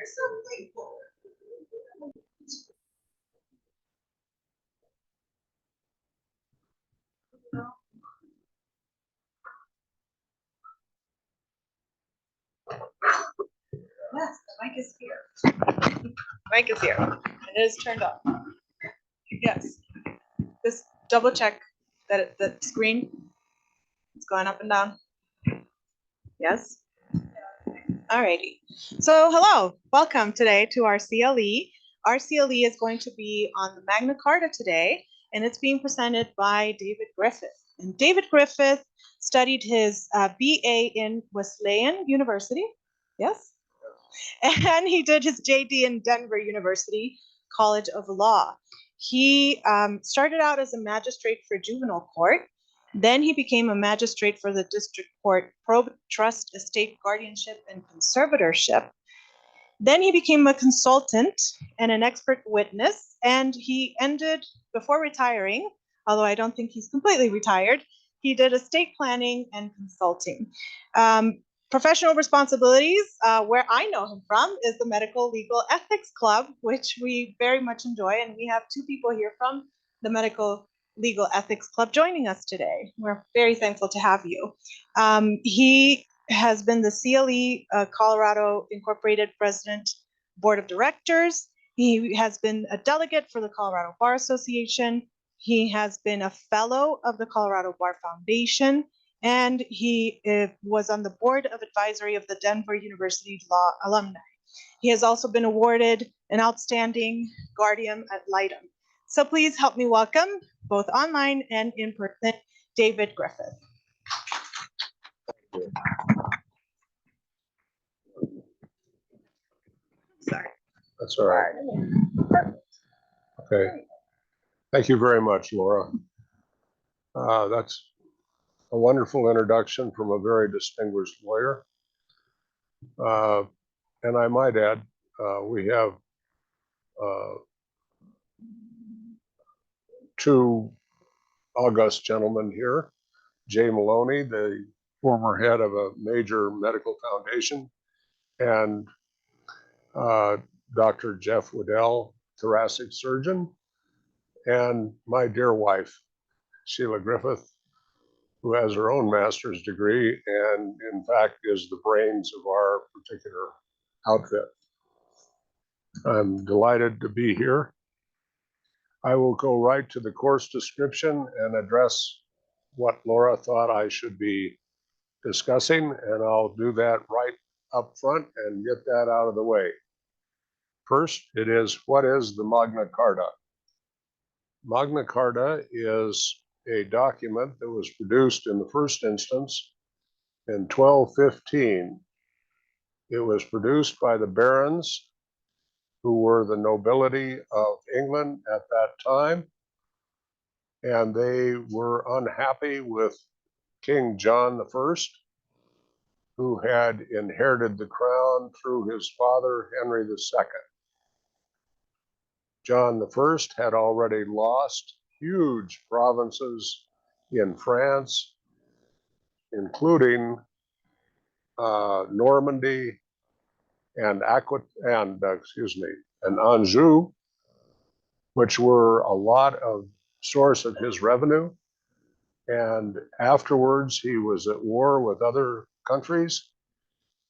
Yes, the mic is here. Mic is here. It is turned on. Yes. Just double check that the screen is going up and down. Yes. Alrighty. So hello, welcome today to our CLE. Our CLE is going to be on the Magna Carta today, and it's being presented by David Griffith. And David Griffith studied his BA in Wesleyan University. Yes. And he did his JD in Denver University College of Law. He started out as a magistrate for juvenile court. Then he became a magistrate for the district court, probate, trust, estate, guardianship, and conservatorship. Then he became a consultant and an expert witness, and he ended, before retiring, although I don't think he's completely retired, he did estate planning and consulting. Professional responsibilities, where I know him from, is the Medical Legal Ethics Club, which we very much enjoy, and we have two people here from the Medical Legal Ethics Club joining us today. We're very thankful to have you. He has been the CLE Colorado Incorporated President Board of Directors. He has been a delegate for the Colorado Bar Association. He has been a fellow of the Colorado Bar Foundation, and he was on the board of advisory of the Denver University Law Alumni. He has also been awarded an outstanding guardian ad litem. So please help me welcome, both online and in person, David Griffith. Sorry. That's all right. Okay. Thank you very much, Laura. That's a wonderful introduction from a very distinguished lawyer. And I might add, we have two august gentlemen here. Jay Maloney, the former head of a major medical foundation, and Dr. Jeff Waddell, thoracic surgeon, and my dear wife, Sheila Griffith, who has her own master's degree and in fact is the brains of our particular outfit. I'm delighted to be here. I will go right to the course description and address what Laura thought I should be discussing, and I'll do that right up front and get that out of the way. First, it is, what is the Magna Carta? Magna Carta is a document that was produced in the first instance in 1215. It was produced by the barons, who were the nobility of England at that time, and they were unhappy with King John I, who had inherited the crown through his father, Henry II. John I had already lost huge provinces in France, including Normandy and Anjou, which were a lot of source of his revenue. And afterwards, he was at war with other countries,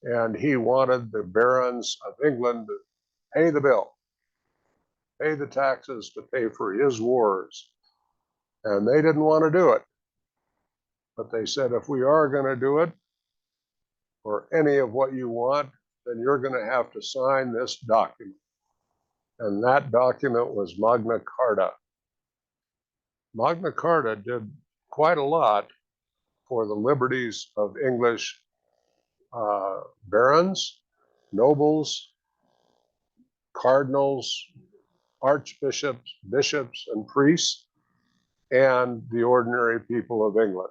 and he wanted the barons of England to pay the bill, pay the taxes to pay for his wars. And they didn't want to do it. But they said, if we are going to do it, or any of what you want, then you're going to have to sign this document. And that document was Magna Carta. Magna Carta did quite a lot for the liberties of English barons, nobles, cardinals, archbishops, bishops, and priests, and the ordinary people of England.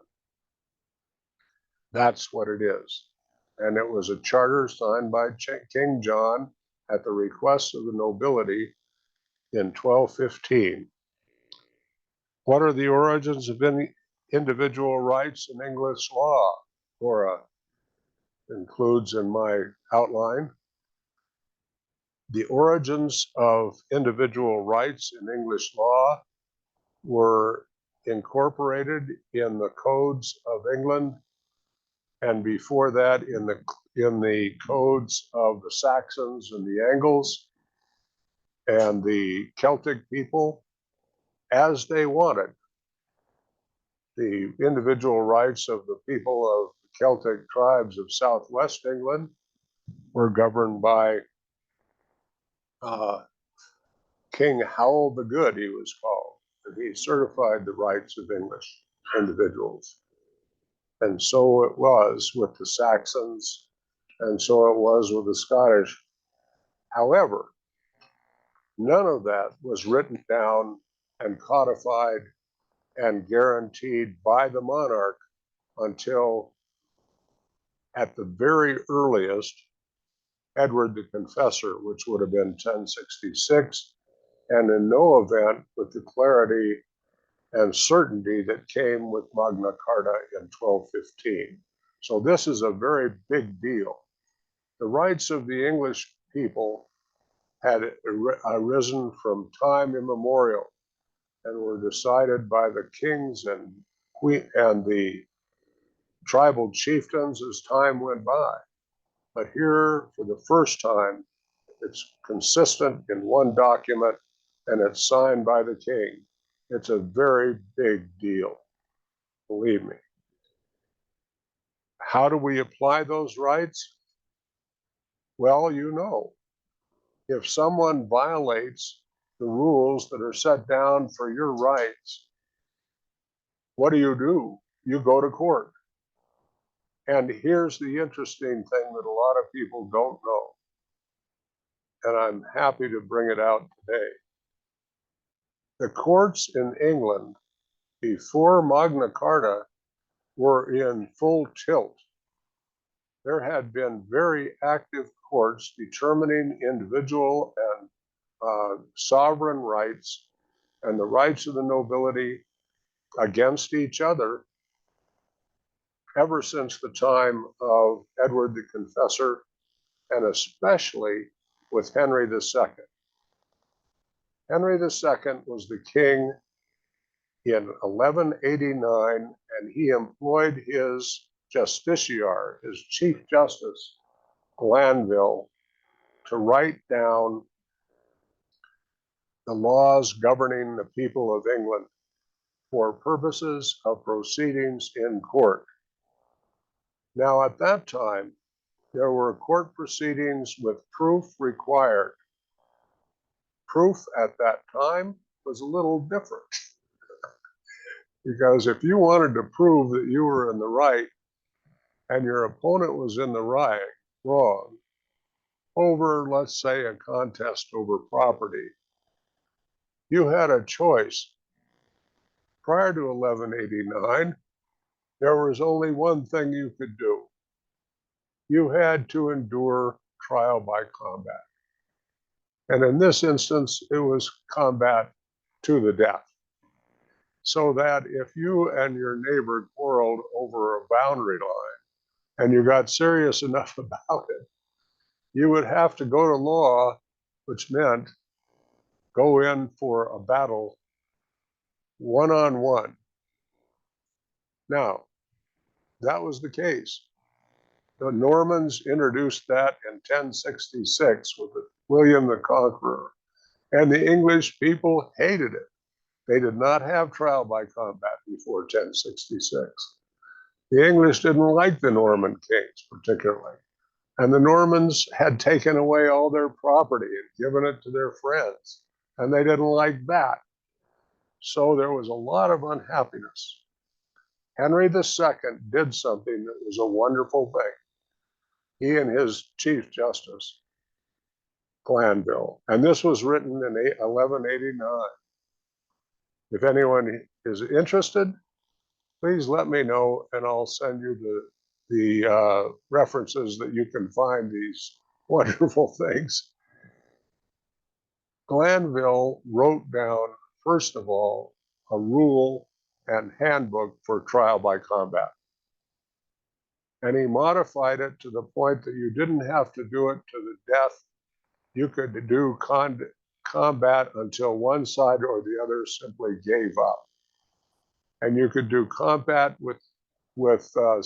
That's what it is. And it was a charter signed by King John at the request of the nobility in 1215. What are the origins of individual rights in English law? Laura includes in my outline. The origins of individual rights in English law were incorporated in the codes of England, and before that in the codes of the Saxons and the Angles and the Celtic people as they wanted. The individual rights of the people of the Celtic tribes of Southwest England were governed by King Howell the Good, he was called, and he certified the rights of English individuals. And so it was with the Saxons, and so it was with the Scottish. However, none of that was written down and codified and guaranteed by the monarch until, at the very earliest, Edward the Confessor, which would have been 1066, and in no event with the clarity and certainty that came with Magna Carta in 1215. So this is a very big deal. The rights of the English people had arisen from time immemorial and were decided by the kings and queen and the tribal chieftains as time went by. But here, for the first time, it's consistent in one document and it's signed by the king. It's a very big deal, believe me. How do we apply those rights? Well, you know, if someone violates the rules that are set down for your rights, what do? You go to court. And here's the interesting thing that a lot of people don't know, and I'm happy to bring it out today. The courts in England before Magna Carta were in full tilt. There had been very active courts determining individual and sovereign rights and the rights of the nobility against each other ever since the time of Edward the Confessor, and especially with Henry II. Henry II was the king in 1189, and he employed his justiciar, his chief justice, Glanville, to write down the laws governing the people of England for purposes of proceedings in court. Now, at that time, there were court proceedings with proof required. Proof at that time was a little different. Because if you wanted to prove that you were in the right and your opponent was in the wrong, over, let's say, a contest over property, you had a choice. Prior to 1189, there was only one thing you could do. You had to endure trial by combat. And in this instance, it was combat to the death. So that if you and your neighbor quarreled over a boundary line and you got serious enough about it, you would have to go to law, which meant go in for a battle one-on-one. Now, that was the case. The Normans introduced that in 1066 with William the Conqueror, and the English people hated it. They did not have trial by combat before 1066. The English didn't like the Norman kings particularly, and the Normans had taken away all their property and given it to their friends, and they didn't like that. So there was a lot of unhappiness. Henry II did something that was a wonderful thing. He and his Chief Justice, Glanville, and this was written in 1189. If anyone is interested, please let me know and I'll send you the references that you can find these wonderful things. Glanville wrote down, first of all, a rule and handbook for trial by combat. And he modified it to the point that you didn't have to do it to the death you could do combat until one side or the other simply gave up. And you could do combat with a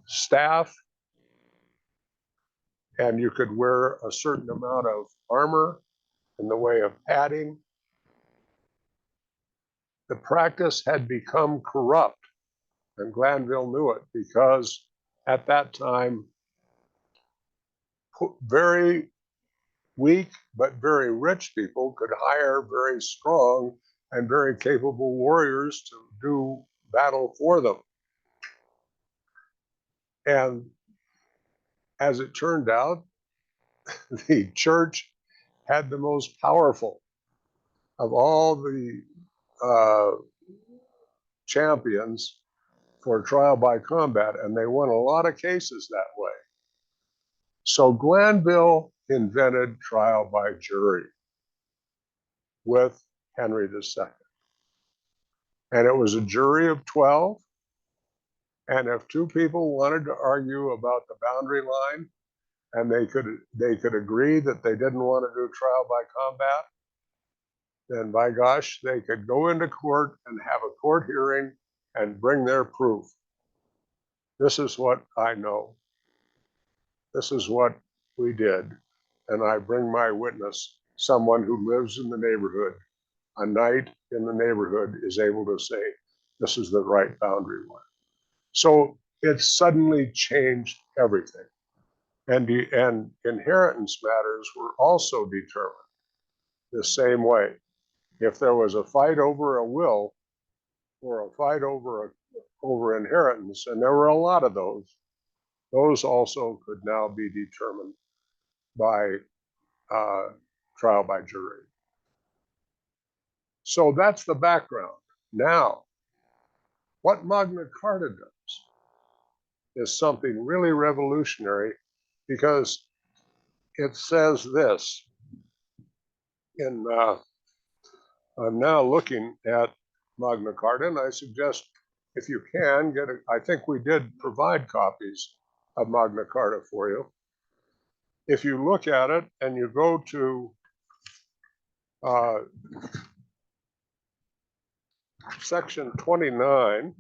staff, and you could wear a certain amount of armor in the way of padding. The practice had become corrupt, and Glanville knew it because at that time, very weak but very rich people could hire very strong and very capable warriors to do battle for them. And as it turned out, the church had the most powerful of all the champions for trial by combat, and they won a lot of cases that way. So Glanville invented trial by jury with Henry II. And it was a jury of 12. And if two people wanted to argue about the boundary line, and they could agree that they didn't want to do trial by combat, then by gosh, they could go into court and have a court hearing and bring their proof. This is what I know. This is what we did. And I bring my witness, someone who lives in the neighborhood. A knight in the neighborhood is able to say, this is the right boundary line. So it suddenly changed everything. And inheritance matters were also determined the same way. If there was a fight over a will or a fight over inheritance, and there were a lot of those also could now be determined by trial by jury. So that's the background. Now, what Magna Carta does is something really revolutionary, because it says this in I'm now looking at Magna Carta, and I suggest if you can get I think we did provide copies of Magna Carta for you. If you look at it and you go to section 29,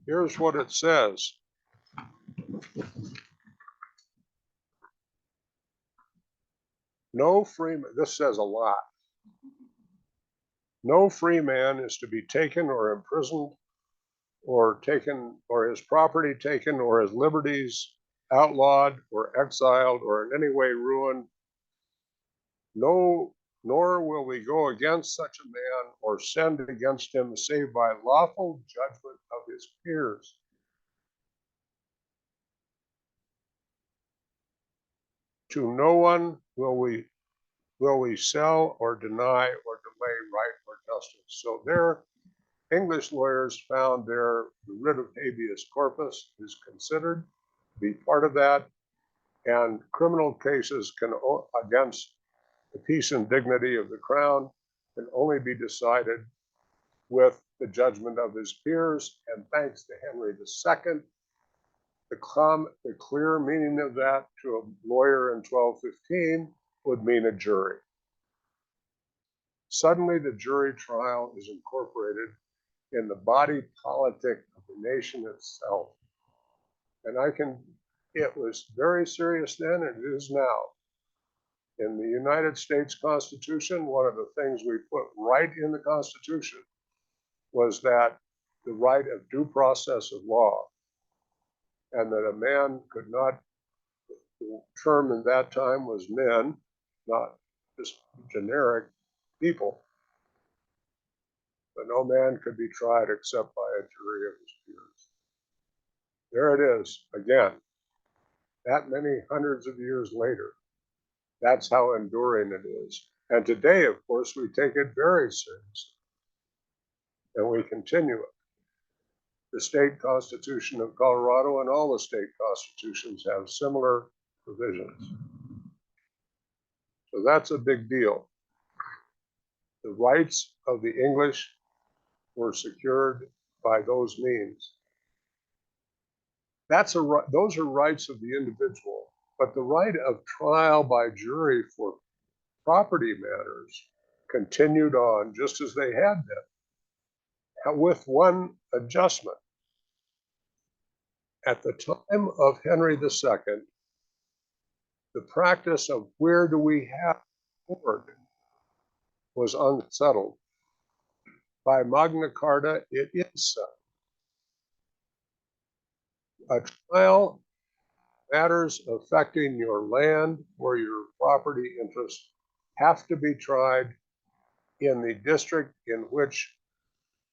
here's what it says. No free man, this says a lot. No free man is to be taken or imprisoned or his property taken or his liberties outlawed or exiled or in any way ruined. No, nor will we go against such a man or send against him save by lawful judgment of his peers. To no one will we sell or deny or delay right or justice. So their English lawyers found the writ of habeas corpus is considered to be part of that, and criminal cases against the peace and dignity of the crown can only be decided with the judgment of his peers. And thanks to Henry II, the clear meaning of that to a lawyer in 1215 would mean a jury. Suddenly, the jury trial is incorporated in the body politic of the nation itself. And it was very serious then, and it is now. In the United States Constitution, one of the things we put right in the Constitution was that the right of due process of law, and that a man could not, the term in that time was men, not just generic people, but no man could be tried except by a jury of his peers. There it is again, that many hundreds of years later. That's how enduring it is. And today, of course, we take it very seriously, and we continue it. The state constitution of Colorado and all the state constitutions have similar provisions. So that's a big deal. The rights of the English were secured by those means. Those are rights of the individual. But the right of trial by jury for property matters continued on just as they had been, with one adjustment. At the time of Henry II, the practice of where do we have court was unsettled. By Magna Carta, it is settled. A trial, matters affecting your land or your property interest have to be tried in the district in which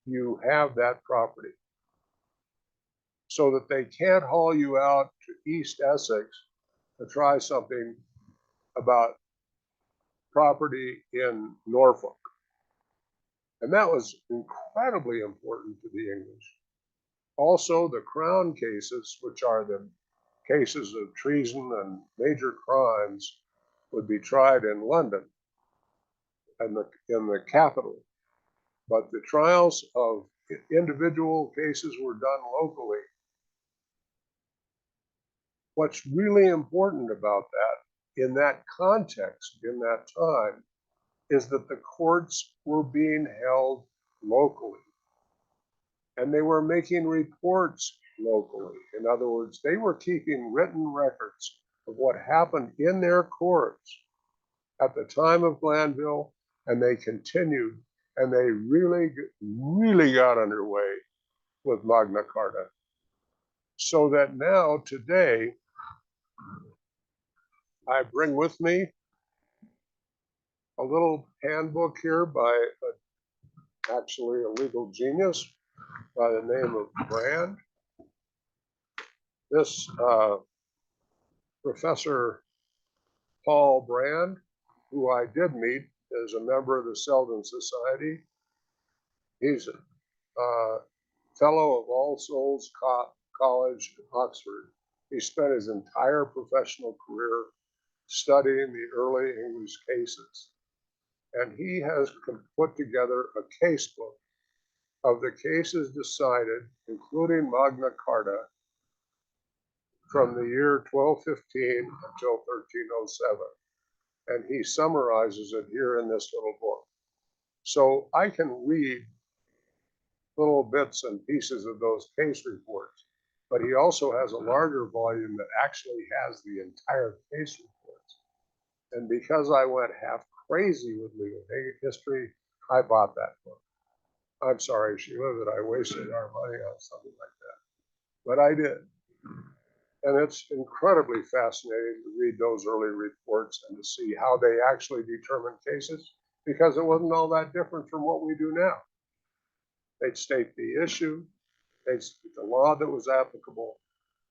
you have that property, so that they can't haul you out to East Essex to try something about property in Norfolk. And that was incredibly important to the English. Also, the crown cases, which are the cases of treason and major crimes, would be tried in London and in the capital. But the trials of individual cases were done locally. What's really important about that, in that context, in that time, is that the courts were being held locally. And they were making reports locally. In other words, they were keeping written records of what happened in their courts at the time of Glanville, and they continued, and they really got underway with Magna Carta. So that now, today, I bring with me a little handbook here by actually a legal genius by the name of Brand. This Professor Paul Brand, who I did meet as a member of the Selden Society. He's a fellow of All Souls College in Oxford. He spent his entire professional career studying the early English cases. And he has put together a case book of the cases decided, including Magna Carta, from the year 1215 until 1307. And he summarizes it here in this little book. So I can read little bits and pieces of those case reports, but he also has a larger volume that actually has the entire case reports. And because I went half crazy with legal history, I bought that book. I'm sorry, Sheila, that I wasted our money on something like that, but I did. And it's incredibly fascinating to read those early reports and to see how they actually determined cases, because it wasn't all that different from what we do now. They'd state the issue, they'd state the law that was applicable,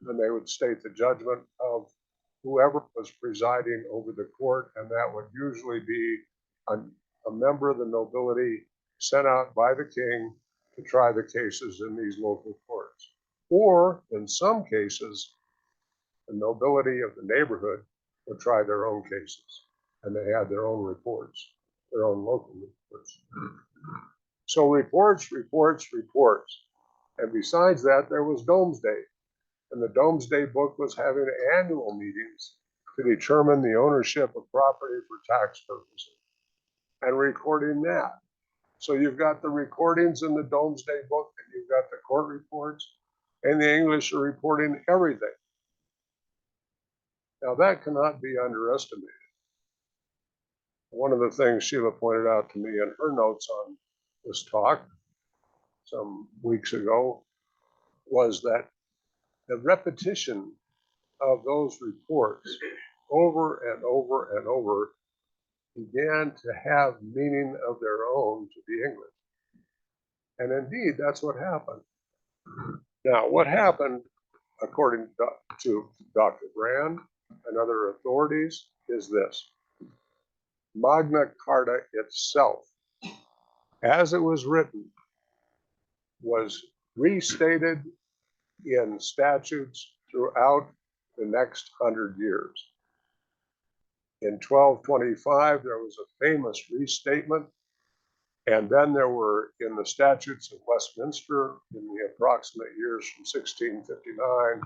and they would state the judgment of whoever was presiding over the court, and that would usually be a member of the nobility sent out by the king to try the cases in these local courts. Or, in some cases, the nobility of the neighborhood would try their own cases, and they had their own reports, their own local reports. So reports. And besides that, there was Domesday. And the Domesday book was having annual meetings to determine the ownership of property for tax purposes and recording that. So you've got the recordings in the Domesday book, and you've got the court reports, and the English are reporting everything. Now that cannot be underestimated. One of the things Sheila pointed out to me in her notes on this talk some weeks ago was that the repetition of those reports over and over and over began to have meaning of their own to the English. And indeed, that's what happened. Now, what happened, according to Dr. Brand and other authorities, is this. Magna Carta itself, as it was written, was restated in statutes throughout the next 100 years. In 1225, there was a famous restatement, and then there were, in the statutes of Westminster, in the approximate years from 1659,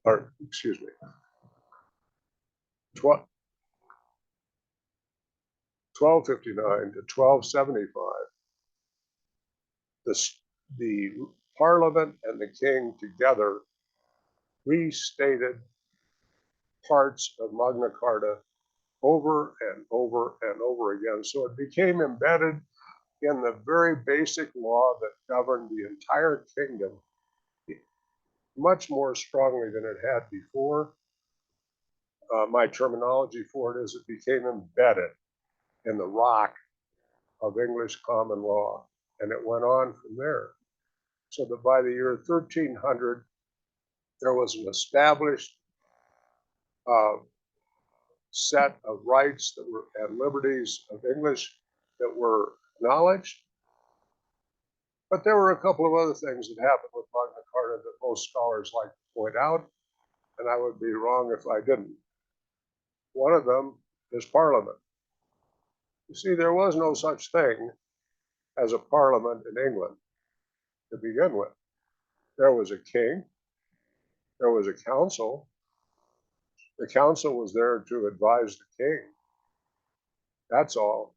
or excuse me, 1259 to 1275, the Parliament and the King together restated parts of Magna Carta over and over and over again. So it became embedded in the very basic law that governed the entire kingdom much more strongly than it had before. My terminology for it is it became embedded in the rock of English common law, and it went on from there. So that by the year 1300, there was an established set of rights that were and liberties of English that were acknowledged. But there were a couple of other things that happened with Magna Carta that most scholars like to point out, and I would be wrong if I didn't. One of them is Parliament. You see, there was no such thing as a Parliament in England to begin with. There was a king, there was a council. The council was there to advise the king. That's all.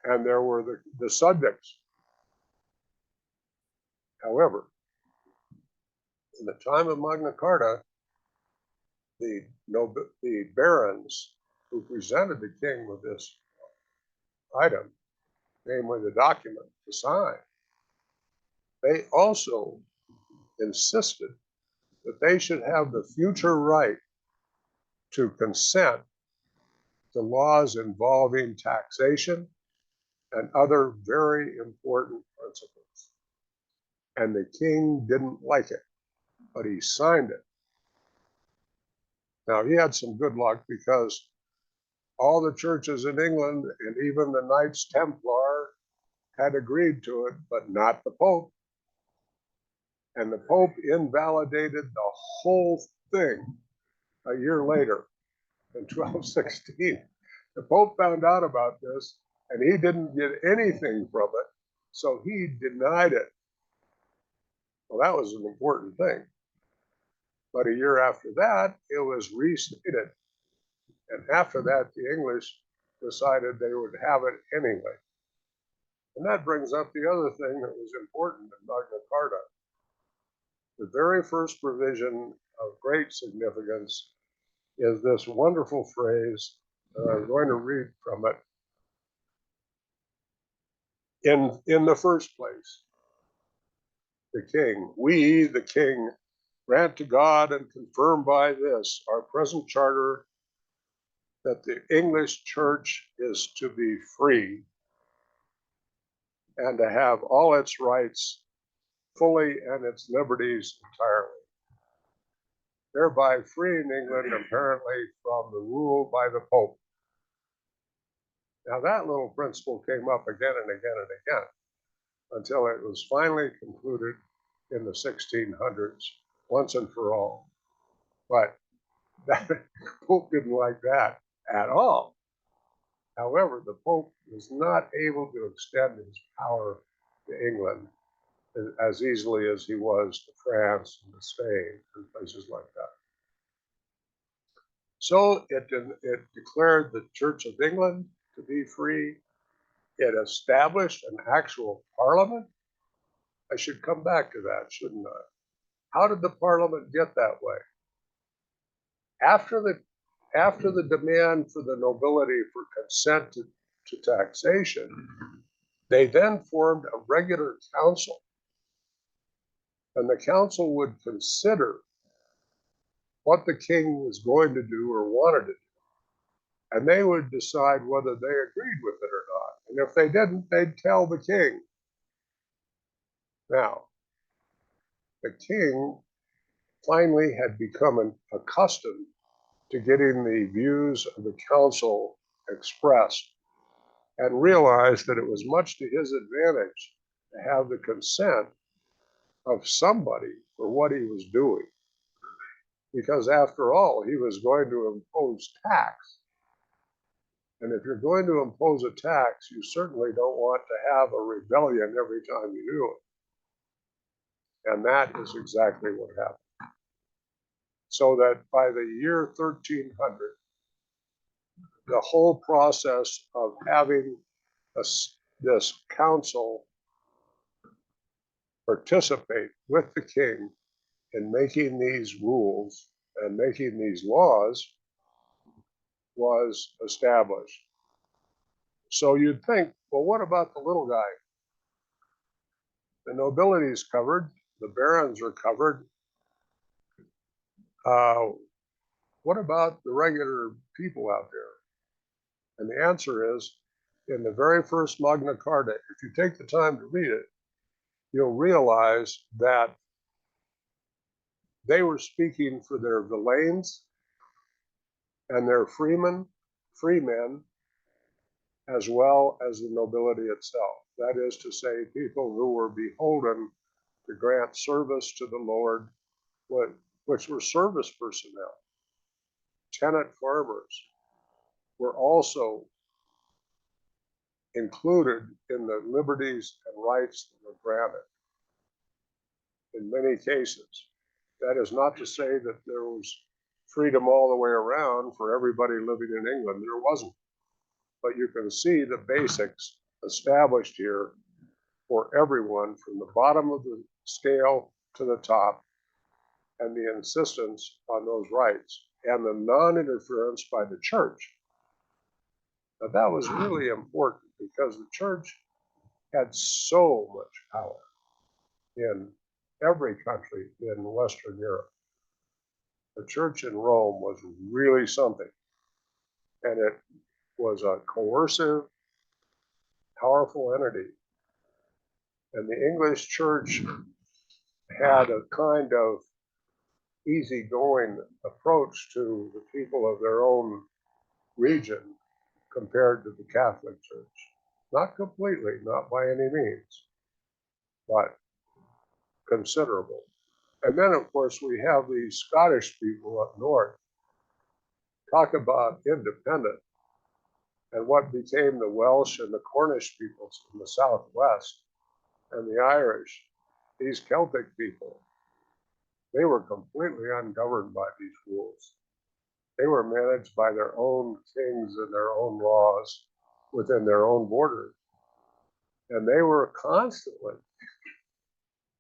And there were the subjects. However, in the time of Magna Carta, the barons who presented the king with this item, namely the document to sign, they also insisted that they should have the future right to consent to laws involving taxation and other very important principles. And the king didn't like it, but he signed it. Now, he had some good luck because all the churches in England and even the Knights Templar had agreed to it, but not the Pope. And the Pope invalidated the whole thing a year later in 1216. The Pope found out about this and he didn't get anything from it, so he denied it. Well, that was an important thing. But a year after that, it was restated. And after that, the English decided they would have it anyway. And that brings up the other thing that was important in Magna Carta. The very first provision of great significance is this wonderful phrase, and I'm going to read from it. In the first place, the king, we, the king, grant to God and confirm by this, our present charter, that the English church is to be free and to have all its rights fully and its liberties entirely, thereby freeing England apparently from the rule by the Pope. Now that little principle came up again and again and again until it was finally concluded in the 1600s, once and for all. But the Pope didn't like that at all. However, the Pope was not able to extend his power to England as easily as he was to France and to Spain and places like that. So it declared the Church of England to be free. It established an actual parliament. I should come back to that, shouldn't I? How did the parliament get that way? After the demand for the nobility for consent to taxation, they then formed a regular council. And the council would consider what the king was going to do or wanted to do. And they would decide whether they agreed with it or not. And if they didn't, they'd tell the king. Now, the king finally had become accustomed to getting the views of the council expressed and realized that it was much to his advantage to have the consent of somebody for what he was doing. Because after all, he was going to impose tax. And if you're going to impose a tax, you certainly don't want to have a rebellion every time you do it. And that is exactly what happened. So that by the year 1300, the whole process of having this council participate with the king in making these rules and making these laws was established. So you'd think, well, what about the little guy? The nobility is covered, the barons are covered. What about the regular people out there? And the answer is, in the very first Magna Carta, if you take the time to read it, you'll realize that they were speaking for their villeins and their freemen, as well as the nobility itself. That is to say, people who were beholden to grant service to the Lord, which were service personnel. Tenant farmers were also included in the liberties and rights that were granted in many cases. That is not to say that there was freedom all the way around for everybody living in England. There wasn't. But you can see the basics established here for everyone from the bottom of the scale to the top, and the insistence on those rights and the non-interference by the church. But that was really important because the church had so much power in every country in Western Europe. The church in Rome was really something, and it was a coercive, powerful entity. And the English church had a kind of easygoing approach to the people of their own region compared to the Catholic Church. Not completely, not by any means, but considerable. And then, of course, we have these Scottish people up north. Talk about independent, and what became the Welsh and the Cornish peoples in the southwest, and the Irish, these Celtic people. They were completely ungoverned by these rules. They were managed by their own kings and their own laws within their own borders. And they were constantly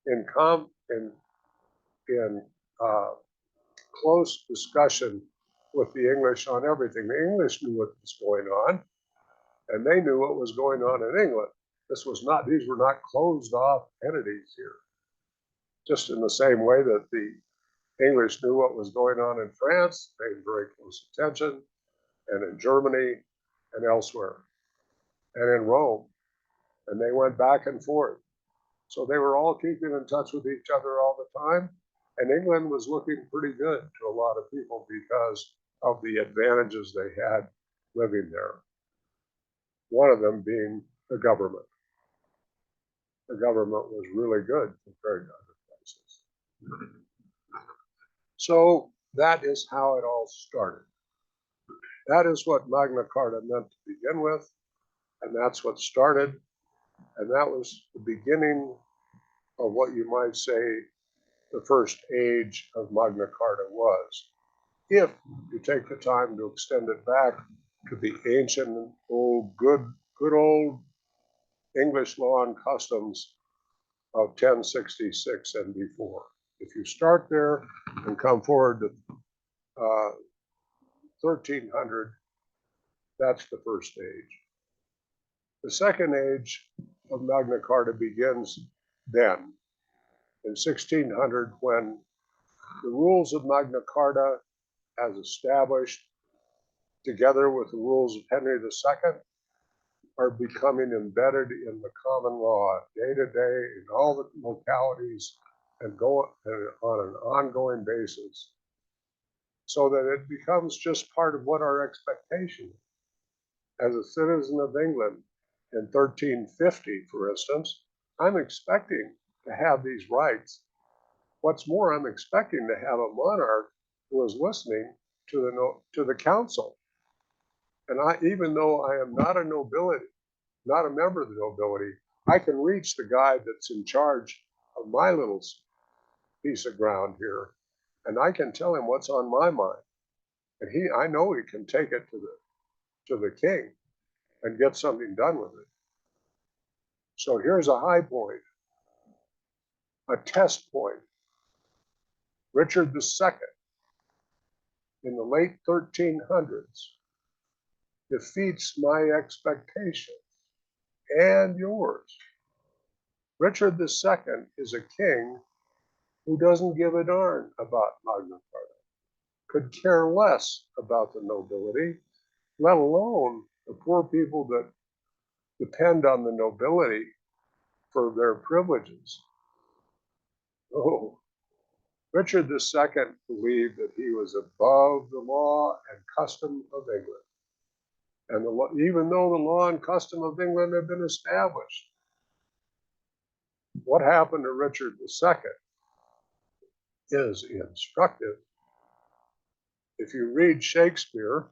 in close discussion with the English on everything. The English knew what was going on, and they knew what was going on in England. These were not closed off entities here. Just in the same way that the English knew what was going on in France, paid very close attention, and in Germany and elsewhere, and in Rome. And they went back and forth. So they were all keeping in touch with each other all the time. And England was looking pretty good to a lot of people because of the advantages they had living there. One of them being the government. The government was really good compared to other places. So that is how it all started. That is what Magna Carta meant to begin with, and that's what started, and that was the beginning of what you might say the first age of Magna Carta was, if you take the time to extend it back to the ancient, good old English law and customs of 1066 and before. If you start there and come forward to 1300, that's the first age. The second age of Magna Carta begins then, in 1600, when the rules of Magna Carta, as established, together with the rules of Henry II, are becoming embedded in the common law day to day in all the localities and go on an ongoing basis, so that it becomes just part of what our expectation is. As a citizen of England in 1350, for instance, I'm expecting to have these rights. What's more, I'm expecting to have a monarch who is listening to the council. And even though I am not a nobility, not a member of the nobility, I can reach the guy that's in charge of my little piece of ground here, and I can tell him what's on my mind. And I know he can take it to the king and get something done with it. So here's a high point, a test point. Richard II in the late 1300s defeats my expectations and yours. Richard II is a king who doesn't give a darn about Magna Carta, could care less about the nobility, let alone the poor people that depend on the nobility for their privileges. Oh, Richard II believed that he was above the law and custom of England. And even though the law and custom of England had been established, what happened to Richard II is instructive. If you read Shakespeare,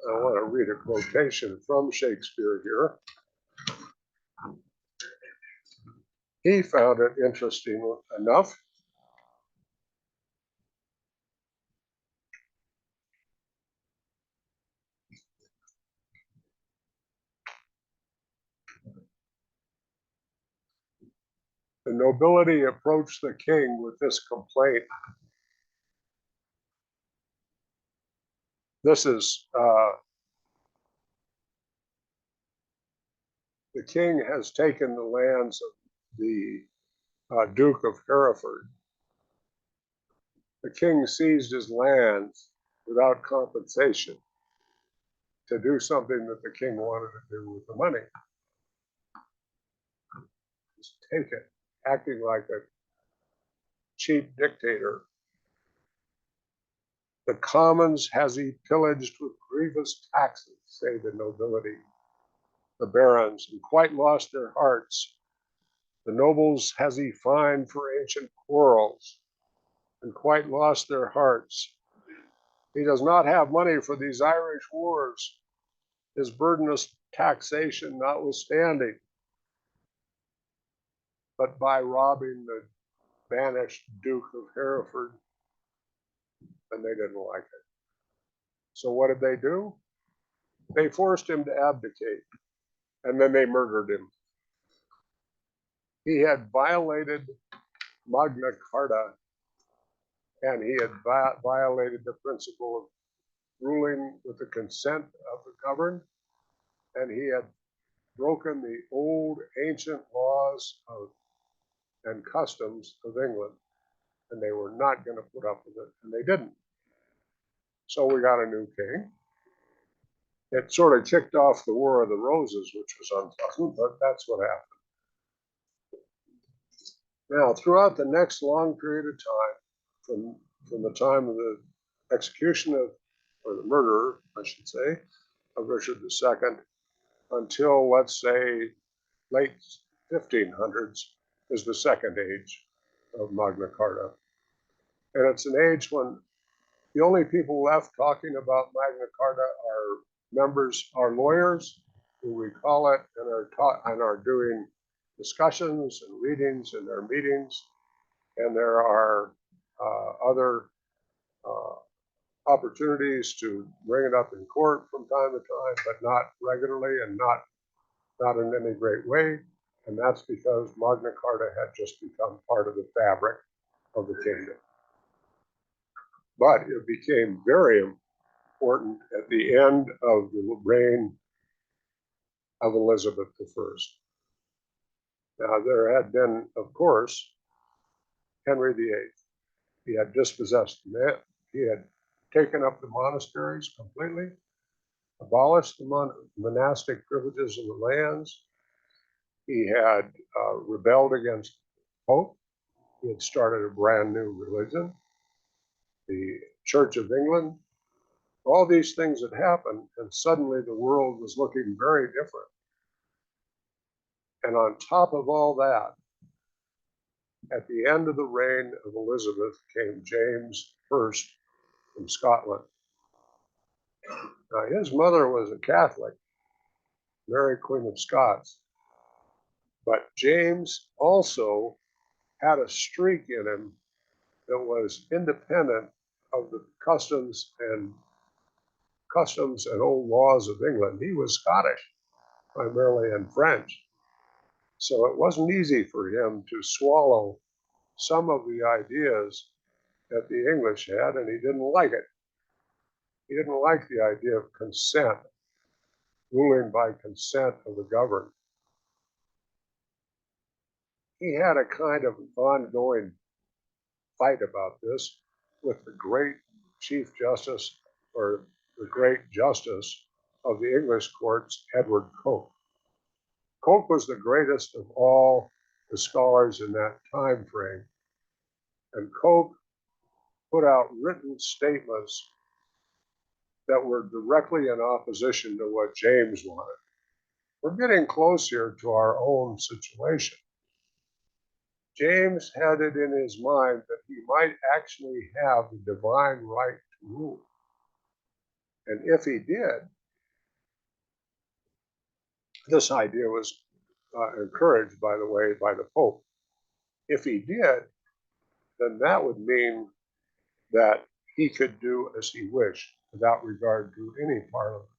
I want to read a quotation from Shakespeare here. He found it interesting enough. The nobility approached the king with this complaint. This is, the king has taken the lands of the Duke of Hereford. The king seized his lands without compensation to do something that the king wanted to do with the money. Just take it, acting like a cheap dictator. The commons has he pillaged with grievous taxes, say the nobility, the barons, and quite lost their hearts. The nobles has he fined for ancient quarrels, and quite lost their hearts. He does not have money for these Irish wars, his burdenous taxation notwithstanding, but by robbing the banished Duke of Hereford, and they didn't like it. So what did they do? They forced him to abdicate, and then they murdered him. He had violated Magna Carta, and he had violated the principle of ruling with the consent of the governed, and he had broken the old ancient laws and customs of England, and they were not going to put up with it, and they didn't. So we got a new king. It sort of kicked off the War of the Roses, which was unpleasant, but that's what happened. Now, throughout the next long period of time, from the time of the execution of, or the murder, I should say, of Richard II until, let's say, late 1500s, is the second age of Magna Carta. And it's an age when the only people left talking about Magna Carta are lawyers who recall it and are doing discussions and readings in their meetings. And there are other opportunities to bring it up in court from time to time, but not regularly and not in any great way. And that's because Magna Carta had just become part of the fabric of the kingdom. But it became very important at the end of the reign of Elizabeth I. Now, there had been, of course, Henry VIII. He had dispossessed men. He had taken up the monasteries completely, abolished the monastic privileges of the lands. He had rebelled against Pope. He had started a brand new religion, the Church of England. All these things had happened, and suddenly the world was looking very different. And on top of all that, at the end of the reign of Elizabeth came James I from Scotland. Now, his mother was a Catholic, Mary, Queen of Scots. But James also had a streak in him that was independent of the customs and customs and old laws of England. He was Scottish, primarily, and French. So it wasn't easy for him to swallow some of the ideas that the English had, and he didn't like it. He didn't like the idea of consent, ruling by consent of the governed. He had a kind of ongoing fight about this with the great Chief Justice, or the great Justice of the English courts, Edward Coke. Coke was the greatest of all the scholars in that time frame, and Coke put out written statements that were directly in opposition to what James wanted. We're getting close here to our own situation. James had it in his mind that he might actually have the divine right to rule. And if he did, this idea was encouraged, by the way, by the Pope. If he did, then that would mean that he could do as he wished without regard to any parliament.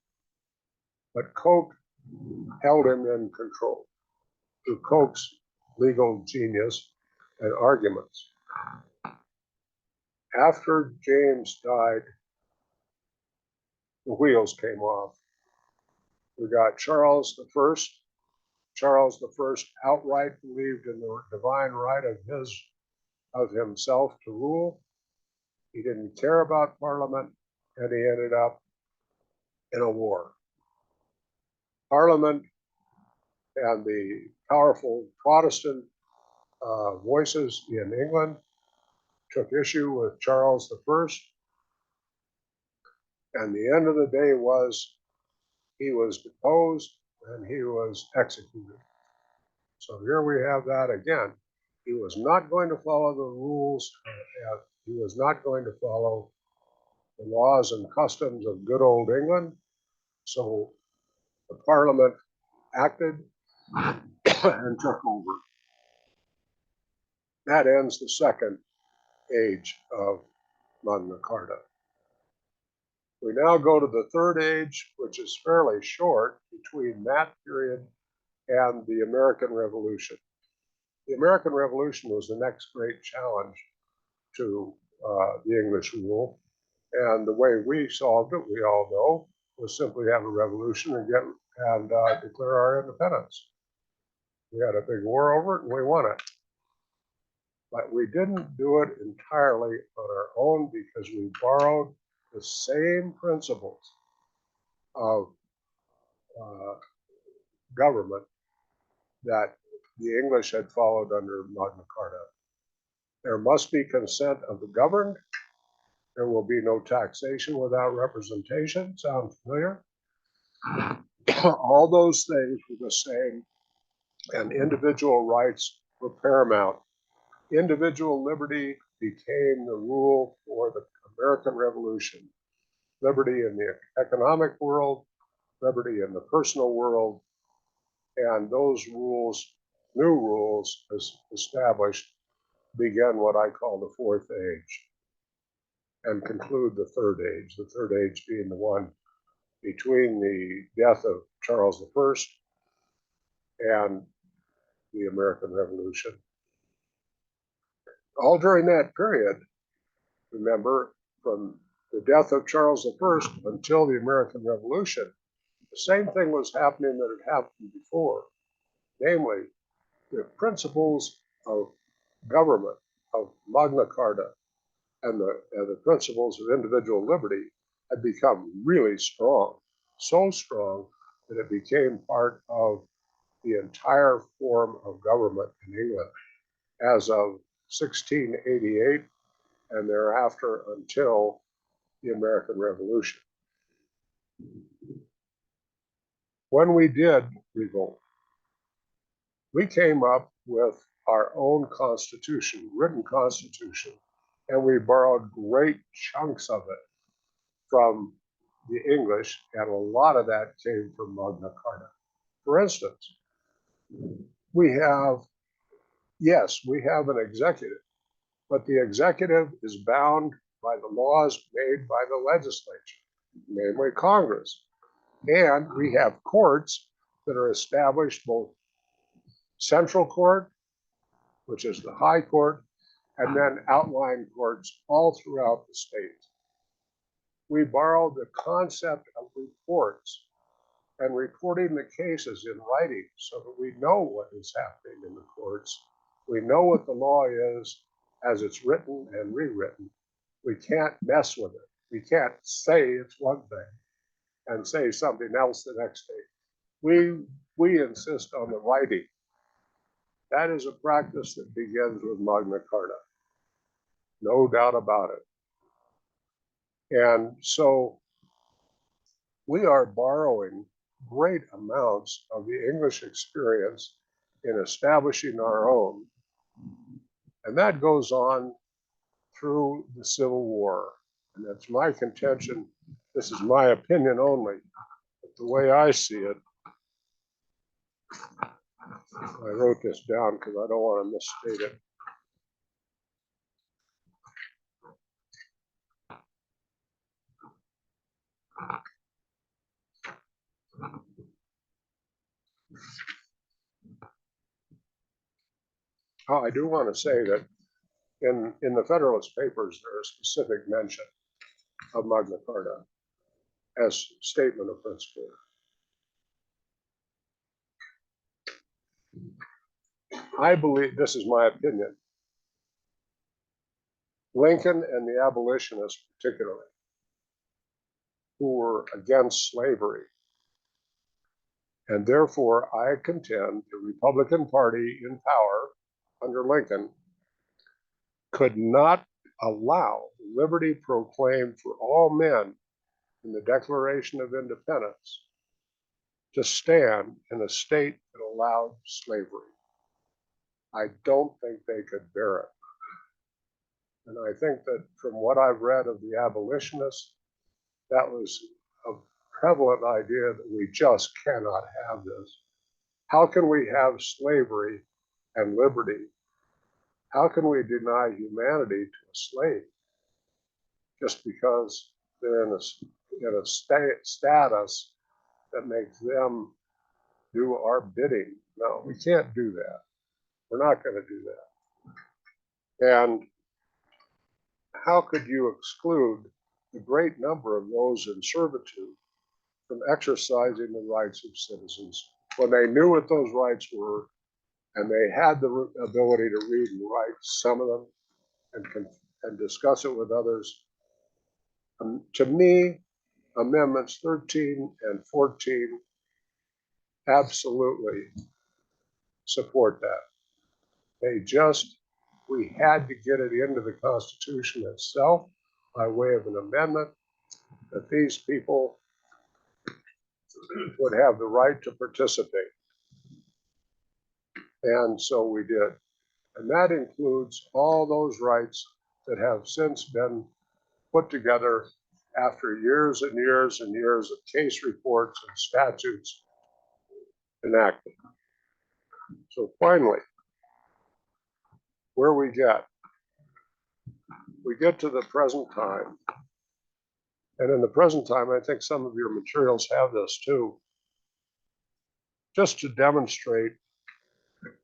But Coke held him in control through Coke's legal genius and arguments. After James died, the wheels came off. We got Charles I. Charles I outright believed in the divine right of himself to rule. He didn't care about Parliament, and he ended up in a war. Parliament and the powerful Protestant voices in England took issue with Charles I, and the end of the day was he was deposed and he was executed. So here we have that again. He was not going to follow the rules. He was not going to follow the laws and customs of good old England. So the Parliament acted and took over. That ends the second age of Magna Carta. We now go to the third age, which is fairly short between that period and the American Revolution. The American Revolution was the next great challenge to the English rule. And the way we solved it, we all know, was simply have a revolution and declare our independence. We had a big war over it and we won it. But we didn't do it entirely on our own because we borrowed the same principles of government that the English had followed under Magna Carta. There must be consent of the governed. There will be no taxation without representation. Sound familiar? All those things were the same, and individual rights were paramount. Individual liberty became the rule for the American Revolution. Liberty in the economic world, liberty in the personal world, and those rules, new rules, as established, began what I call the fourth age and conclude the third age being the one between the death of Charles I and the American Revolution. All during that period, remember, from the death of Charles I until the American Revolution, the same thing was happening that had happened before. Namely, the principles of government, of Magna Carta, and the principles of individual liberty had become really strong, so strong that it became part of the entire form of government in England as of 1688 and thereafter until the American Revolution. When we did revolt, we came up with our own constitution, written constitution, and we borrowed great chunks of it from the English, and a lot of that came from Magna Carta. For instance, we have an executive, but the executive is bound by the laws made by the legislature. namely Congress. And we have courts that are established, both central court, which is the high court, and then outlying courts all throughout the state. We borrowed the concept of reports and reporting the cases in writing so that we know what is happening in the courts. We know what the law is as it's written and rewritten. We can't mess with it. We can't say it's one thing and say something else the next day. We insist on the writing. That is a practice that begins with Magna Carta. No doubt about it. And so we are borrowing great amounts of the English experience in establishing our own. And that goes on through the Civil War. And that's my contention. This is my opinion only. But the way I see it, I wrote this down because I don't want to misstate it. Oh, I do want to say that in the Federalist Papers, there is specific mention of Magna Carta as statement of principle. I believe, this is my opinion, Lincoln and the abolitionists particularly, who were against slavery, and therefore I contend the Republican Party in power under Lincoln could not allow liberty proclaimed for all men in the Declaration of Independence to stand in a state that allowed slavery. I don't think they could bear it. And I think that from what I've read of the abolitionists, that was a prevalent idea that we just cannot have this. How can we have slavery and liberty? How can we deny humanity to a slave just because they're in a status that makes them do our bidding? No, we can't do that. We're not going to do that. And how could you exclude the great number of those in servitude from exercising the rights of citizens when they knew what those rights were and they had the ability to read and write some of them and discuss it with others? To me, Amendments 13 and 14 absolutely support that. We had to get it into the Constitution itself by way of an amendment that these people would have the right to participate. And so we did. And that includes all those rights that have since been put together after years and years and years of case reports and statutes enacted. So finally, where we get to the present time. And in the present time, I think some of your materials have this too, just to demonstrate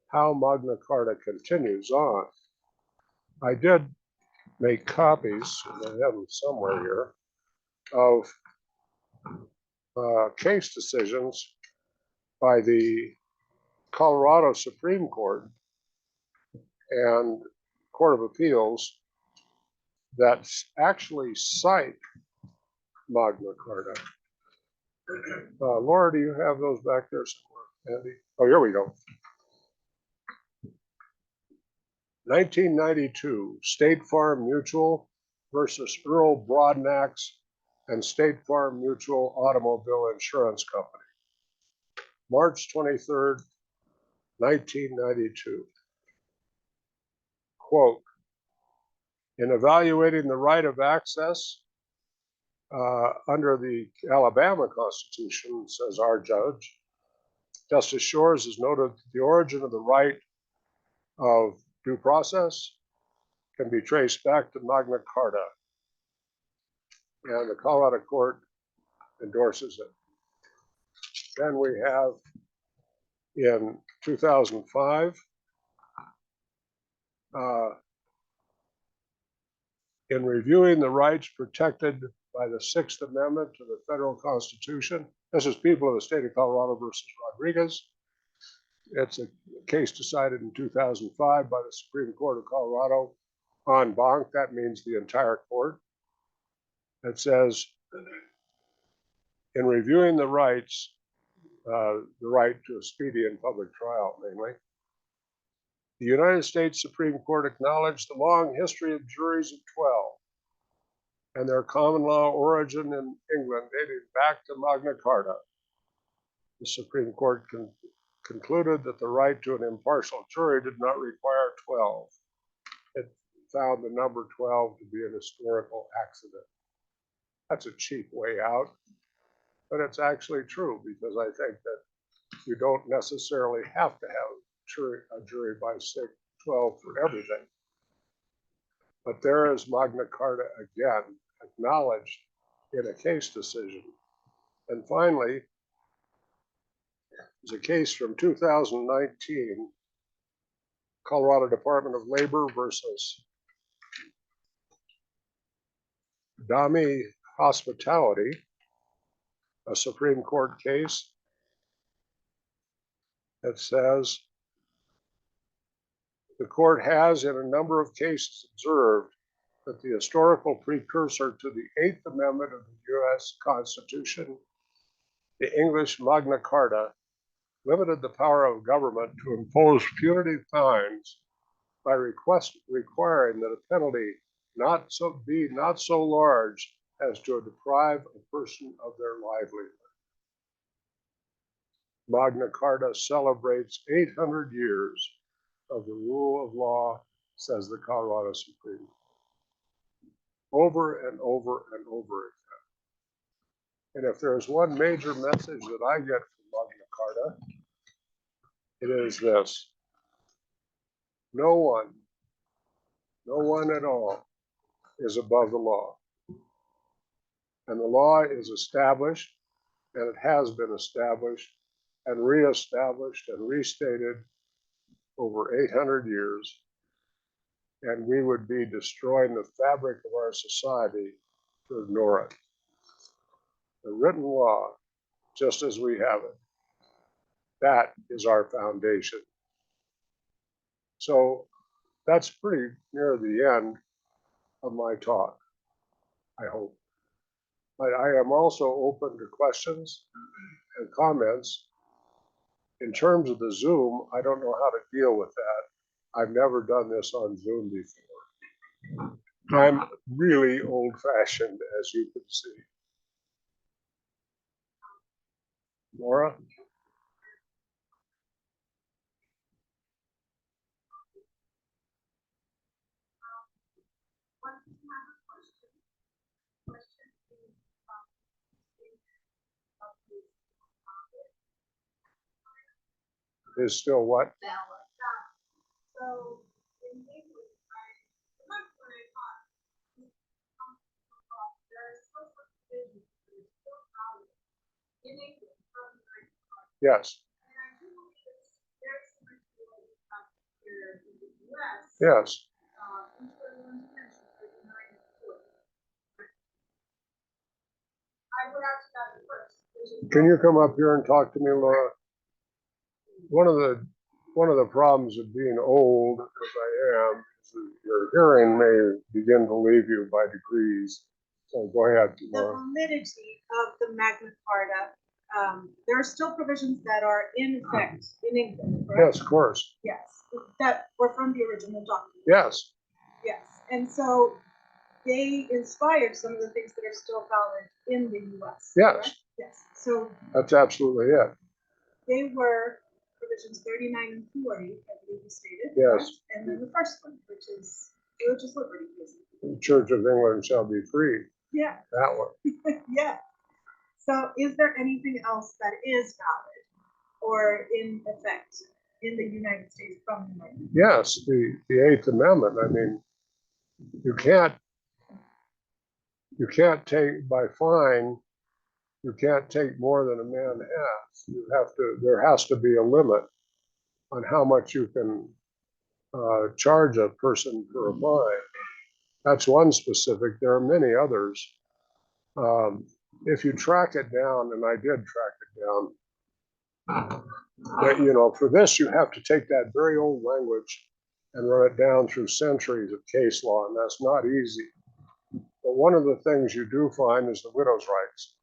how Magna Carta continues on. I did make copies, and I have them somewhere here, of case decisions by the Colorado Supreme Court and Court of Appeals that actually cite Magna Carta. Laura, do you have those back there somewhere, Andy? Oh, here we go. 1992, State Farm Mutual versus Earl Broadnax and State Farm Mutual Automobile Insurance Company. March 23rd, 1992. Quote, in evaluating the right of access under the Alabama Constitution, says our judge, Justice Shores has noted that the origin of the right of due process can be traced back to Magna Carta. And the Colorado court endorses it. Then we have in 2005, in reviewing the rights protected by the Sixth Amendment to the federal Constitution, this is People of the State of Colorado versus Rodriguez. It's a case decided in 2005 by the Supreme Court of Colorado en banc. That means the entire court. It says, in reviewing the rights, the right to a speedy and public trial, namely, the United States Supreme Court acknowledged the long history of juries of 12 and their common law origin in England dating back to Magna Carta. The Supreme Court concluded that the right to an impartial jury did not require 12. It found the number 12 to be an historical accident. That's a cheap way out, but it's actually true, because I think that you don't necessarily have to have a jury by 12 for everything. But there is Magna Carta again, acknowledged in a case decision. And finally, there's a case from 2019, Colorado Department of Labor versus Dami Hospitality, a Supreme Court case that says the court has in a number of cases observed that the historical precursor to the Eighth Amendment of the US Constitution, the English Magna Carta, limited the power of government to impose punitive fines by requiring that a penalty not so large as to deprive a person of their livelihood. Magna Carta celebrates 800 years of the rule of law, says the Colorado Supreme Court, over and over and over again. And if there's one major message that I get from Magna Carta, it is this: no one at all is above the law. And the law is established, and it has been established and reestablished and restated over 800 years. And we would be destroying the fabric of our society to ignore it. The written law, just as we have it, that is our foundation. So that's pretty near the end of my talk, I hope. But I am also open to questions and comments. In terms of the Zoom, I don't know how to deal with that. I've never done this on Zoom before. I'm really old-fashioned, as you can see. Laura? Is still what? So in England, when I taught, there are still some provisions that are still valid in England from the 1900s. Yes. And I do believe it's very similar to what we have here in the US. Yes. I would ask that first. Can you come up here and talk to me, Laura? One of the problems of being old, as I am, is that your hearing may begin to leave you by degrees. So go ahead, The Laura. validity of the Magna Carta, there are still provisions that are in effect in England, correct? Yes, of course. Yes, that were from the original document. Yes. Yes, and so they inspired some of the things that are still valid in the US. Yes. Correct? Yes, so That's absolutely it. they were provisions 39 and 40, I believe you stated. Yes. Correct? And then the first one, which is religious liberty. The Church of England shall be free. Yeah. That one. Yeah. So is there anything else that is valid or in effect in the United States from the Magna? Yes, the Eighth Amendment. I mean, you can't take by fine You can't take more than a man has. You have to, there has to be a limit on how much you can charge a person for a fine. That's one specific. There are many others. If you track it down, and I did track it down, that, you know, for this, you have to take that very old language and run it down through centuries of case law, and that's not easy. But one of the things you do find is the widow's rights.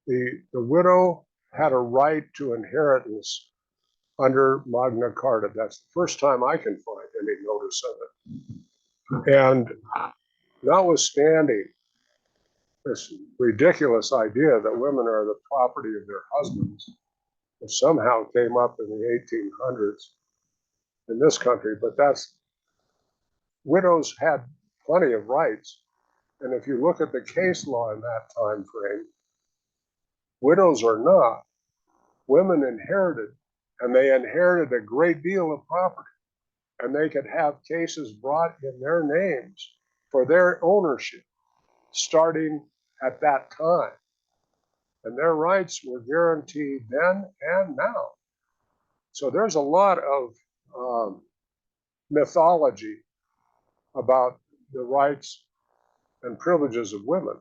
The widow had a right to inheritance under Magna Carta. That's the first time I can find any notice of it. And notwithstanding this ridiculous idea that women are the property of their husbands, it somehow came up in the 1800s in this country, but that's, widows had plenty of rights. And if you look at the case law in that time frame, widows or not, women inherited, and they inherited a great deal of property, and they could have cases brought in their names for their ownership starting at that time. And their rights were guaranteed then and now. So there's a lot of mythology about the rights and privileges of women.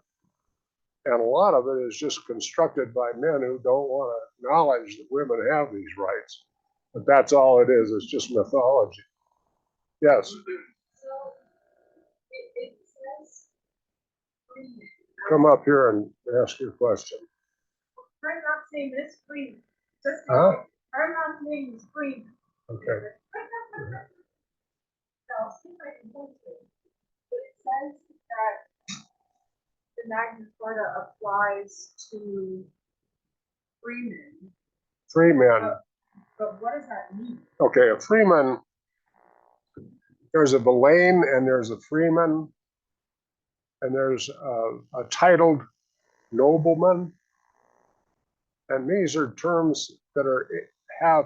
And a lot of it is just constructed by men who don't want to acknowledge that women have these rights. But that's all it is, it's just mythology. Yes. So it says Freeman. Come up here and ask your question. Her last name is Freeman. Just Huh? her last name is Freeman. Okay. I'll see if I can post it. But it says that the Magna Carta applies to freemen. Freeman. But what does that mean? Okay, a freeman, there's a villein and there's a freeman, and there's a titled nobleman. And these are terms that have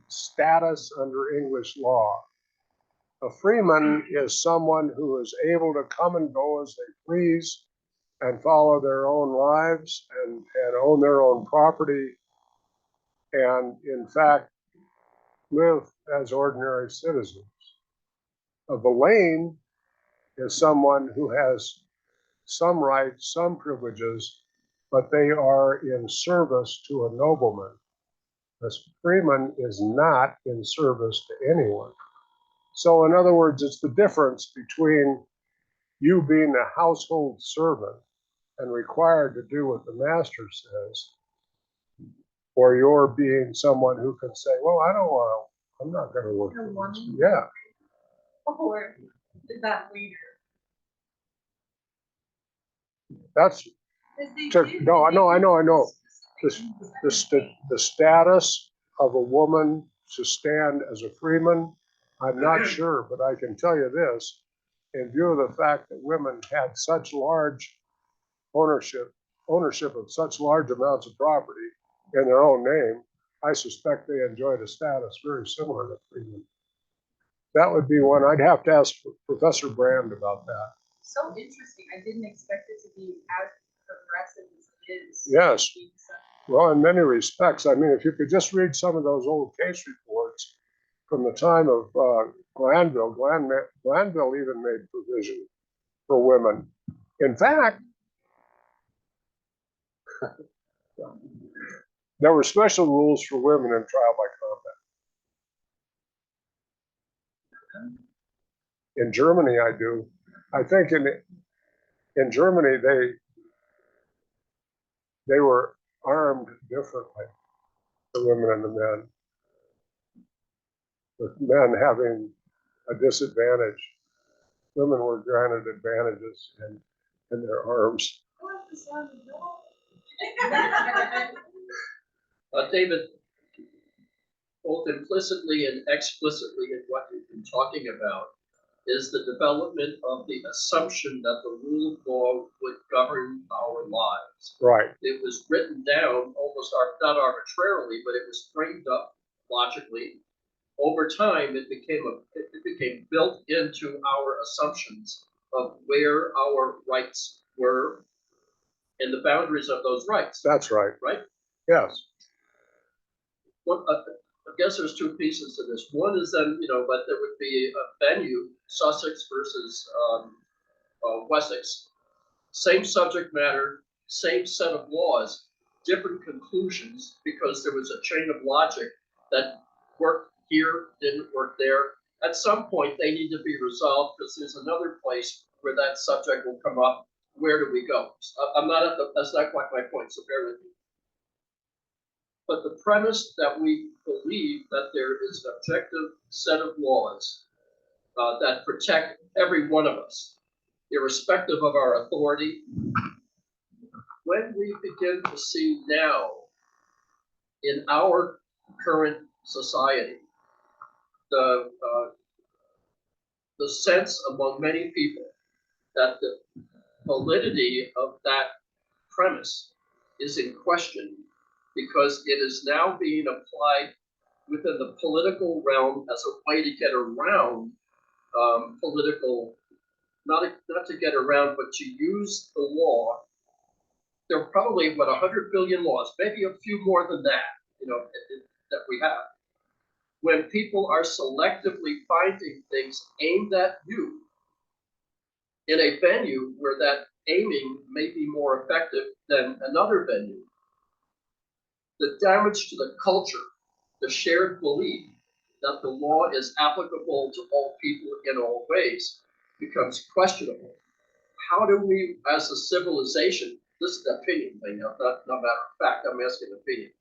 status under English law. A freeman is someone who is able to come and go as they please and follow their own lives and own their own property and, in fact, live as ordinary citizens. A villein is someone who has some rights, some privileges, but they are in service to a nobleman. A freeman is not in service to anyone. So in other words, it's the difference between you being a household servant and required to do what the master says, or you're being someone who can say, well, I don't want to, I'm not going to work for this. Yeah. Or is that later? That's, no, I know. The status of a woman to stand as a freeman, I'm not sure, but I can tell you this, in view of the fact that women had such large ownership of such large amounts of property in their own name, I suspect they enjoyed a status very similar to freemen. That would be one. I'd have to ask Professor Brand about that. So interesting. I didn't expect it to be as progressive as it is. Yes. Well, in many respects, I mean, if you could just read some of those old case reports from the time of Glanville, Glanville even made provision for women. In fact, there were special rules for women in trial by combat. In Germany, I think in Germany, they were armed differently, the women and the men, with men having a disadvantage. Women were granted advantages in their arms. David, both implicitly and explicitly in what you've been talking about is the development of the assumption that the rule of law would govern our lives. Right. It was written down almost not arbitrarily, but it was framed up logically. Over time, it became built into our assumptions of where our rights were and the boundaries of those rights. That's right. Right? Yes. I guess there's two pieces to this. One is then, but there would be a venue, Sussex versus Wessex. Same subject matter, same set of laws, different conclusions because there was a chain of logic that worked here, didn't work there. At some point, they need to be resolved because there's another place where that subject will come up. Where do we go? I'm not at that's not quite my point, so bear with me. But the premise that we believe that there is an objective set of laws that protect every one of us, irrespective of our authority, when we begin to see now in our current society the sense among many people that the validity of that premise is in question because it is now being applied within the political realm as a way to get around political, not to get around, but to use the law. There are probably, 100 billion laws, maybe a few more than that, that we have. When people are selectively finding things aimed at you in a venue where that aiming may be more effective than another venue, the damage to the culture, the shared belief that the law is applicable to all people in all ways becomes questionable. How do we, as a civilization, this is an opinion thing, not matter of fact, I'm asking an opinion.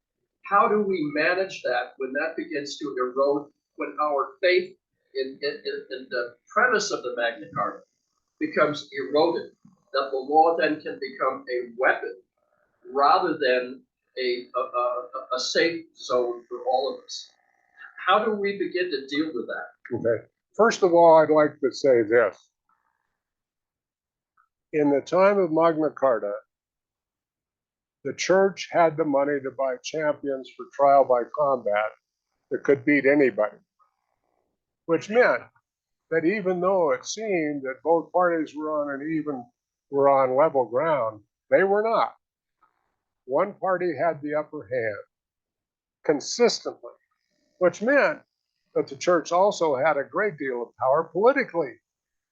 How do we manage that when that begins to erode, when our faith in the premise of the Magna Carta becomes eroded, that the law then can become a weapon rather than a safe zone for all of us? How do we begin to deal with that? Okay. First of all, I'd like to say this. In the time of Magna Carta, the church had the money to buy champions for trial by combat that could beat anybody, which meant that even though it seemed that both parties were on level ground, they were not. One party had the upper hand consistently, which meant that the church also had a great deal of power politically,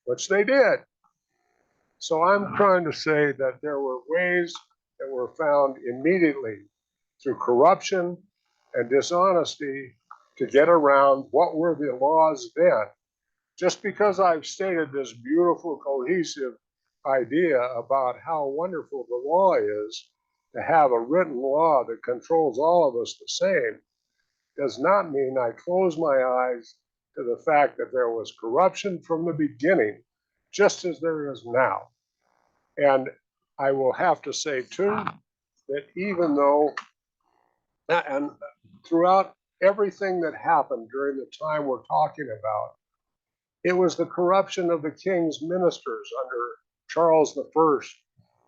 which they did. So I'm trying to say that there were ways that were found immediately through corruption and dishonesty to get around what were the laws then. Just because I've stated this beautiful, cohesive idea about how wonderful the law is, to have a written law that controls all of us the same, does not mean I close my eyes to the fact that there was corruption from the beginning, just as there is now. And I will have to say, too, that even though, and throughout everything that happened during the time we're talking about, it was the corruption of the king's ministers under Charles I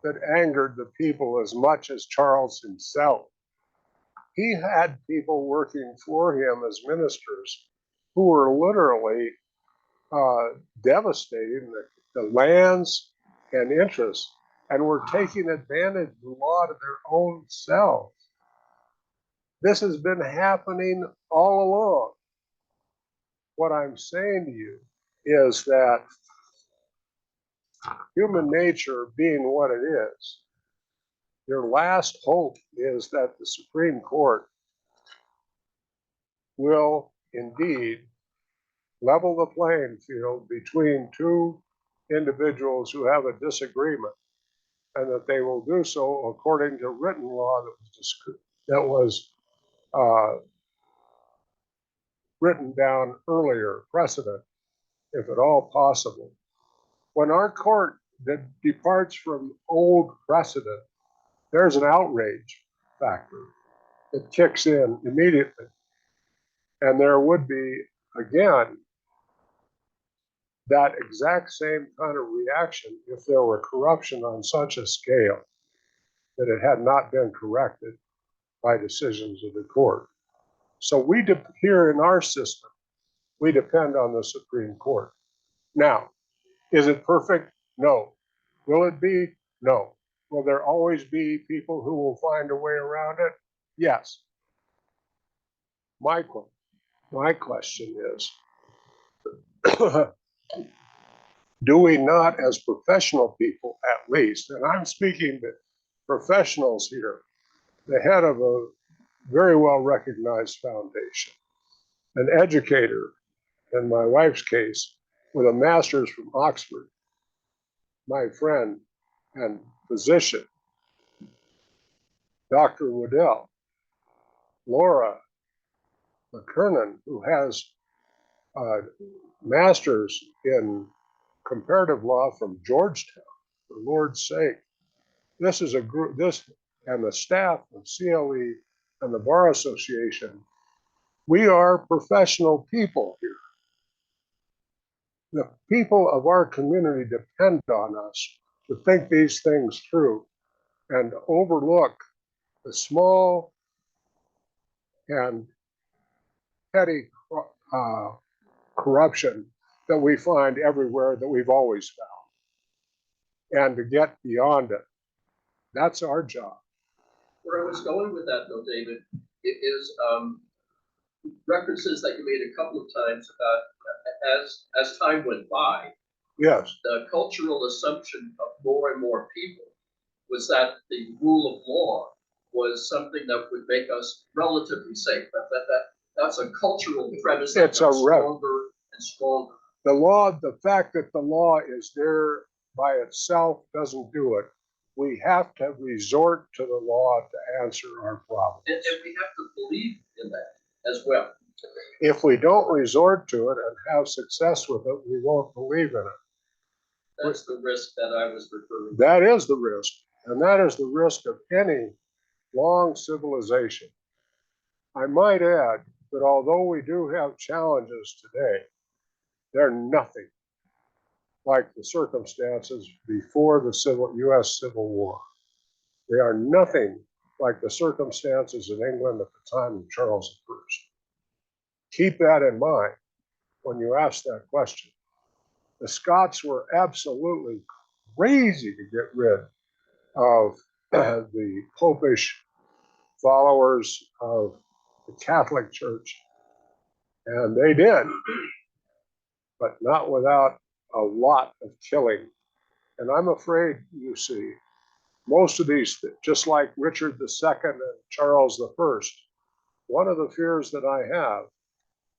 that angered the people as much as Charles himself. He had people working for him as ministers who were literally devastating the lands and interests and were taking advantage of the law to their own selves. This has been happening all along. What I'm saying to you is that human nature being what it is, your last hope is that the Supreme Court will indeed level the playing field between two individuals who have a disagreement, and that they will do so according to written law that was written down earlier, precedent, if at all possible. When our court departs from old precedent, there's an outrage factor that kicks in immediately. And there would be, again, that exact same kind of reaction if there were corruption on such a scale that it had not been corrected by decisions of the court. So here in our system, we depend on the Supreme Court. Now, is it perfect? No. Will it be? No. Will there always be people who will find a way around it? Yes. My question is, do we not, as professional people at least, and I'm speaking to professionals here, the head of a very well recognized foundation, an educator, in my wife's case, with a master's from Oxford, my friend and physician, Dr. Waddell, Laura McKernan, who has a master's in comparative law from Georgetown, for Lord's sake. This is a group, this and the staff of CLE and the Bar Association, we are professional people here. The people of our community depend on us to think these things through and overlook the small and petty corruption that we find everywhere, that we've always found, and to get beyond it. That's our job. Where I was going with that though, David, it is references that you made a couple of times about as time went by, Yes, the cultural assumption of more and more people was that the rule of law was something that would make us relatively safe. That's a cultural premise that It's a got stronger and stronger. the fact that the law is there by itself doesn't do it. We have to resort to the law to answer our problems. And we have to believe in that as well. If we don't resort to it and have success with it, we won't believe in it. That's the risk that I was referring to. That is the risk, and that is the risk of any long civilization. I might add that although we do have challenges today, they're nothing like the circumstances before the US Civil War. They are nothing like the circumstances in England at the time of Charles I. Keep that in mind when you ask that question. The Scots were absolutely crazy to get rid of the popish followers of the Catholic Church, and they did, but not without a lot of killing. And I'm afraid, you see, most of these, just like Richard II and Charles I, one of the fears that I have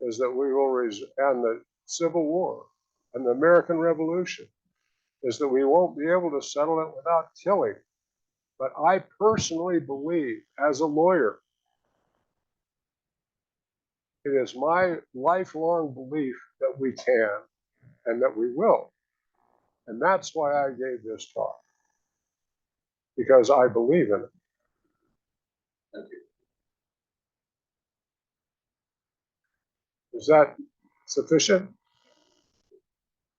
is that we will, and the Civil War and the American Revolution, is that we won't be able to settle it without killing. But I personally believe, as a lawyer, it is my lifelong belief that we can and that we will. And that's why I gave this talk, because I believe in it. Thank you. Is that sufficient?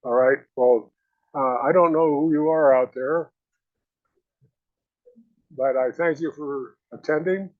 All right. Well, I don't know who you are out there, but I thank you for attending.